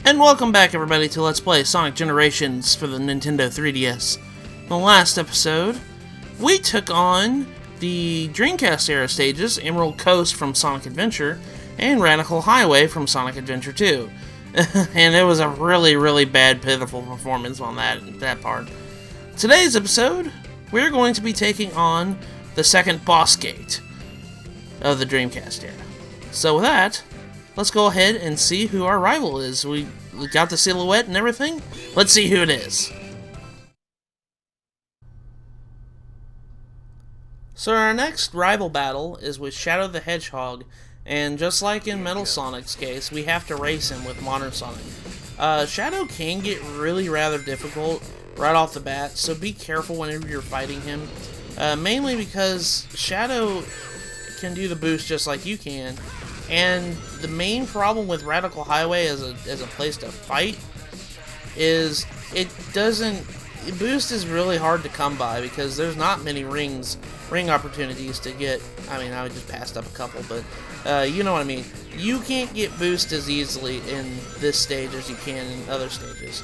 And welcome back, everybody, to Let's Play Sonic Generations for the Nintendo 3DS. In the last episode, we took on the Dreamcast Era stages, Emerald Coast from Sonic Adventure, and Radical Highway from Sonic Adventure 2. And it was a really bad, pitiful performance on that part. Today's episode, we're going to be taking on the second boss gate of the Dreamcast Era. So with that, let's go ahead and see who our rival is. We got the silhouette and everything. Let's see who it is. So our next rival battle is with Shadow the Hedgehog, and just like in Metal Sonic's case, we have to race him with Modern Sonic. Shadow can get really rather difficult right off the bat, so be careful whenever you're fighting him. Mainly because Shadow can do the boost just like you can. And the main problem with Radical Highway as a place to fight is boost is really hard to come by because there's not many ring opportunities to get. I mean, I just passed up a couple, but you know what I mean. You can't get boost as easily in this stage as you can in other stages.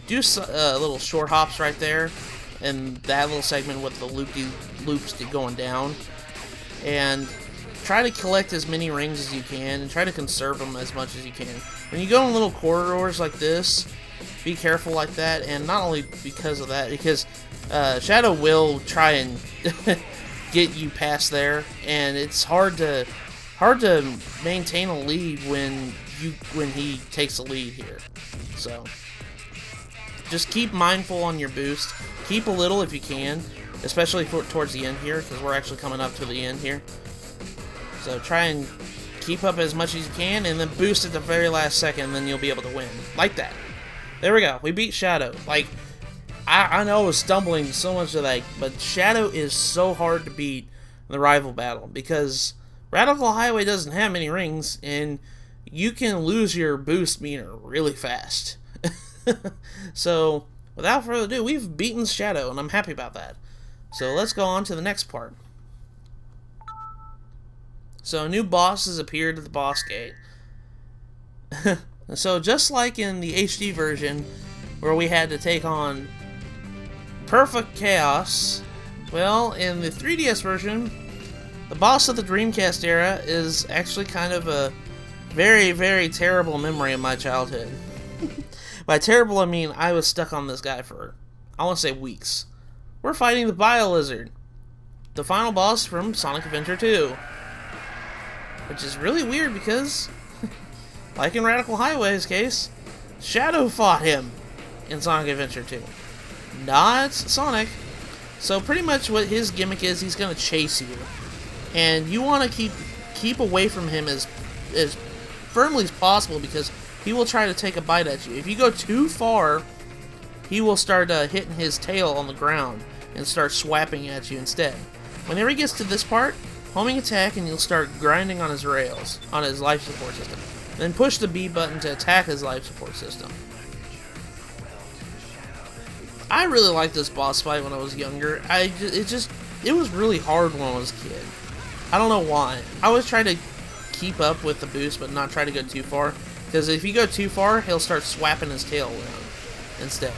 Do little short hops right there, and that little segment with the loops going down, and try to collect as many rings as you can, and try to conserve them as much as you can. When you go in little corridors like this, be careful like that, and not only because of that, because Shadow will try and get you past there, and it's hard to maintain a lead when he takes a lead here. So just keep mindful on your boost. Keep a little if you can, especially towards the end here, because we're actually coming up to the end here. So try and keep up as much as you can, and then boost at the very last second, and then you'll be able to win. Like that. There we go. We beat Shadow. Like, I know I was stumbling so much today, but Shadow is so hard to beat in the rival battle, because Radical Highway doesn't have many rings, and you can lose your boost meter really fast. So, without further ado, we've beaten Shadow, and I'm happy about that. So let's go on to the next part. So new bosses appeared at the boss gate. So just like in the HD version, where we had to take on Perfect Chaos, well, in the 3DS version, the boss of the Dreamcast Era is actually kind of a very terrible memory of my childhood. By terrible, I mean I was stuck on this guy for, I want to say, weeks. We're fighting the Biolizard, the final boss from Sonic Adventure 2. Which is really weird because, like in Radical Highway's case, Shadow fought him in Sonic Adventure 2. Not Sonic. So pretty much what his gimmick is, he's going to chase you. And you want to keep away from him as firmly as possible, because he will try to take a bite at you. If you go too far, he will start hitting his tail on the ground and start swapping at you instead. Whenever he gets to this part, homing attack, and you'll start grinding on his rails, on his life support system. Then push the B button to attack his life support system. I really liked this boss fight when I was younger. It was really hard when I was a kid. I don't know why. I always try to keep up with the boost, but not try to go too far. Because if you go too far, he'll start swapping his tail around instead.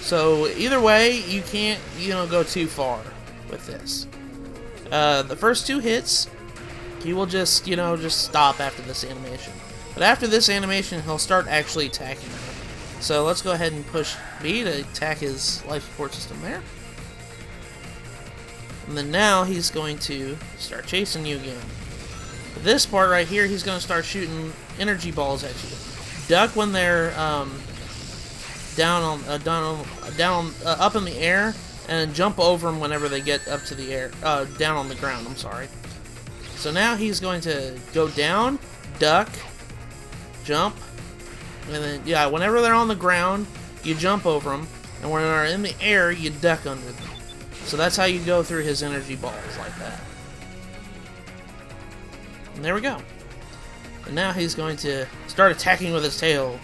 So either way, you can't, go too far with this. The first two hits, he will just stop after this animation. But after this animation, he'll start actually attacking you. So let's go ahead and push B to attack his life support system there. And then now he's going to start chasing you again. For this part right here, he's going to start shooting energy balls at you. Duck when they're up in the air, and jump over them whenever they get up to the air, down on the ground, I'm sorry. So now he's going to go down, duck, jump, and then, yeah, whenever they're on the ground, you jump over them, and when they're in the air, you duck under them. So that's how you go through his energy balls, like that. And there we go. And now he's going to start attacking with his tail.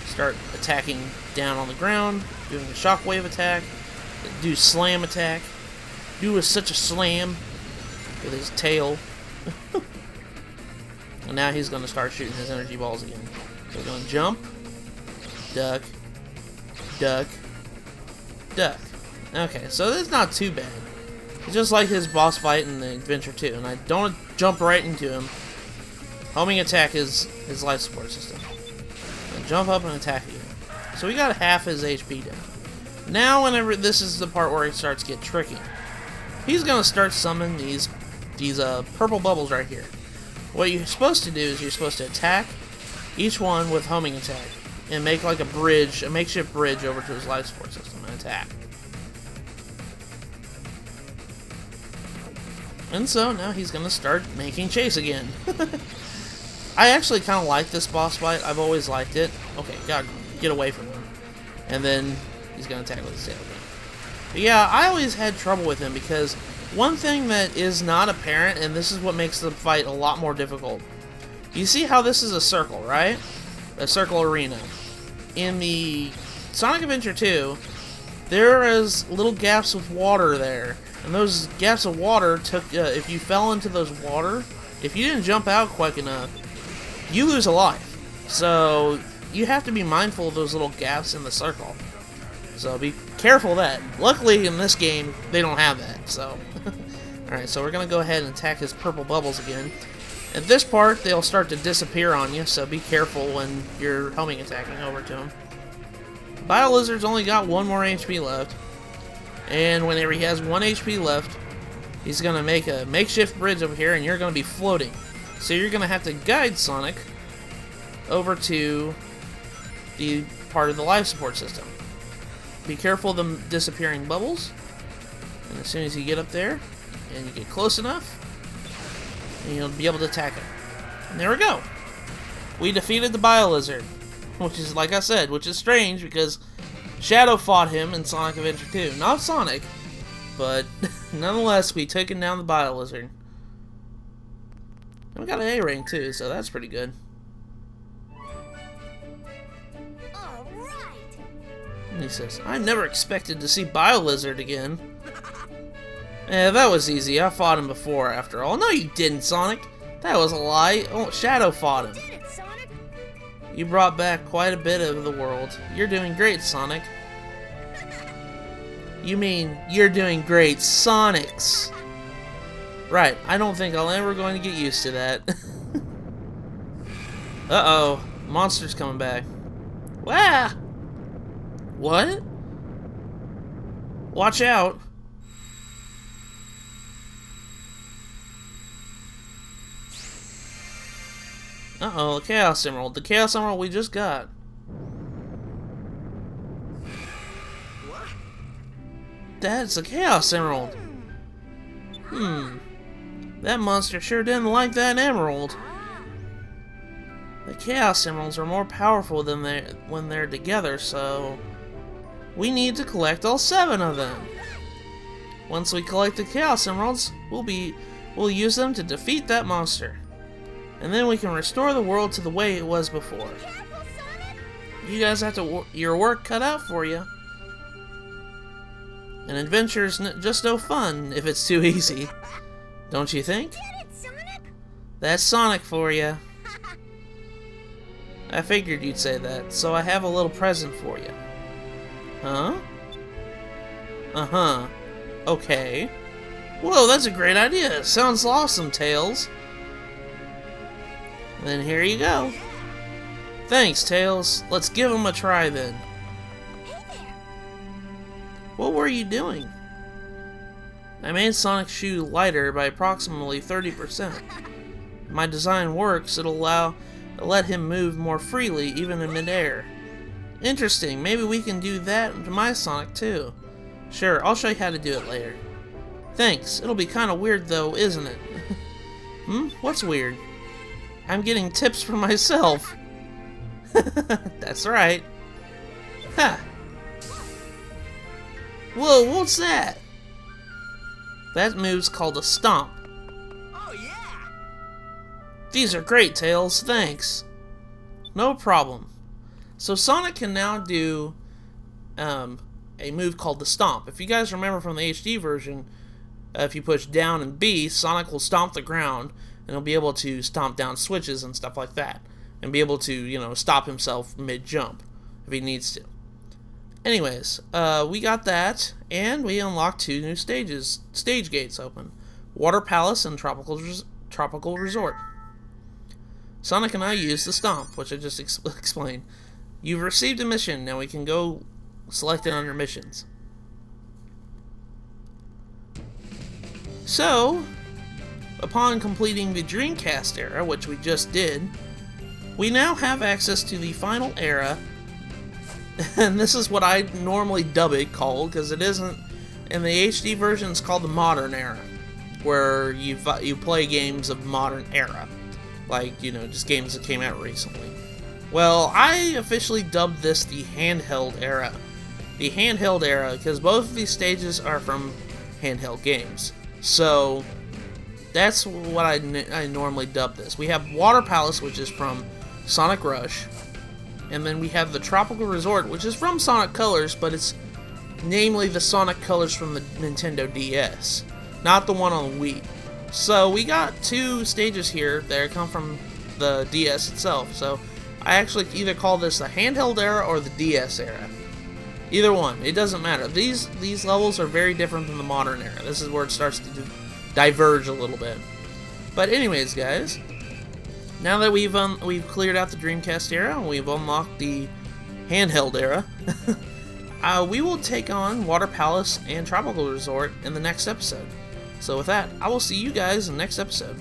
Start attacking down on the ground, doing a shockwave attack, do slam attack, do such a slam with his tail. And now he's going to start shooting his energy balls again. So we're going to jump, duck, duck, duck. Okay, so that's not too bad. It's just like his boss fight in the Adventure 2, and I don't jump right into him. Homing attack is his life support system. And jump up and attack again. So we got half his HP down. Now, whenever this is the part where it starts to get tricky, he's gonna start summoning these purple bubbles right here. What you're supposed to do is you're supposed to attack each one with homing attack and make like a bridge, a makeshift bridge over to his life support system and attack. And so now he's gonna start making chase again. I actually kind of like this boss fight. I've always liked it. Okay, gotta get away from him. And then he's gonna attack with his tail again. But yeah, I always had trouble with him because one thing that is not apparent, and this is what makes the fight a lot more difficult. You see how this is a circle, right? A circle arena. In the Sonic Adventure 2, there is little gaps with water there. And those gaps of water took, if you fell into those water, if you didn't jump out quick enough, you lose a life. So you have to be mindful of those little gaps in the circle. So be careful of that. Luckily in this game, they don't have that, so. Alright, so we're going to go ahead and attack his purple bubbles again. At this part, they'll start to disappear on you, so be careful when you're homing attacking over to him. Biolizard's only got 1 more HP left. And whenever he has 1 HP left, he's going to make a makeshift bridge over here, and you're going to be floating. So you're going to have to guide Sonic over to the part of the life support system. Be careful of the disappearing bubbles. And as soon as you get up there, and you get close enough, and you'll be able to attack him. And there we go. We defeated the Biolizard. Which is, like I said, which is strange because Shadow fought him in Sonic Adventure 2. Not Sonic, but nonetheless, we took down the Biolizard. And we got an A ring too, so that's pretty good. And he says, I never expected to see Biolizard again. Yeah, that was easy. I fought him before, after all. No, you didn't, Sonic. That was a lie. Oh, Shadow fought him. You brought back quite a bit of the world. You're doing great, Sonic. You mean you're doing great, Sonics. Right, I don't think I'll ever going to get used to that. Uh-oh, monster's coming back. Wah! What? Watch out. Uh-oh, the Chaos Emerald. The Chaos Emerald we just got. What? That's a Chaos Emerald. That monster sure didn't like that emerald. The Chaos Emeralds are more powerful than when they're together, so we need to collect all 7 of them. Once we collect the Chaos Emeralds, we'll use them to defeat that monster. And then we can restore the world to the way it was before. You guys have your work cut out for you. An adventure's just no fun if it's too easy. Don't you think? That's Sonic for you. I figured you'd say that, so I have a little present for you. Huh? Uh-huh. Okay. Whoa, that's a great idea. Sounds awesome, Tails. Then here you go. Thanks, Tails. Let's give him a try then. What were you doing? I made Sonic's shoe lighter by approximately 30%. My design works, it'll let him move more freely, even in midair. Interesting, maybe we can do that to my Sonic too. Sure, I'll show you how to do it later. Thanks, it'll be kinda weird though, isn't it? What's weird? I'm getting tips for myself. That's right. Ha! Whoa, what's that? That move's called a stomp. Oh yeah! These are great, Tails. Thanks. No problem. So Sonic can now do a move called the stomp. If you guys remember from the HD version, if you push down and B, Sonic will stomp the ground. and he'll be able to stomp down switches and stuff like that, and be able to, you know, stop himself mid-jump if he needs to. Anyways, we got that, and we unlocked 2 new stage gates open. Water Palace and Tropical Resort. Sonic and I used the Stomp, which I just explained. You've received a mission, now we can go select it under missions. So, upon completing the Dreamcast Era, which we just did, we now have access to the final era. And this is what I normally dub it called, because it isn't, in the HD version it's called the Modern Era, where you play games of modern era, like, you know, just games that came out recently. Well, I officially dubbed this the Handheld Era. The Handheld Era, because both of these stages are from handheld games. So, that's what I normally dub this. We have Water Palace, which is from Sonic Rush. And then we have the Tropical Resort, which is from Sonic Colors, but it's namely the Sonic Colors from the Nintendo DS, not the one on the Wii. So we got 2 stages here that come from the DS itself. So I actually either call this the Handheld Era or the DS Era. Either one, it doesn't matter. These levels are very different than the Modern Era. This is where it starts to diverge a little bit. But anyways, guys, now that we've cleared out the Dreamcast Era and we've unlocked the Handheld Era, we will take on Water Palace and Tropical Resort in the next episode. So with that, I will see you guys in the next episode.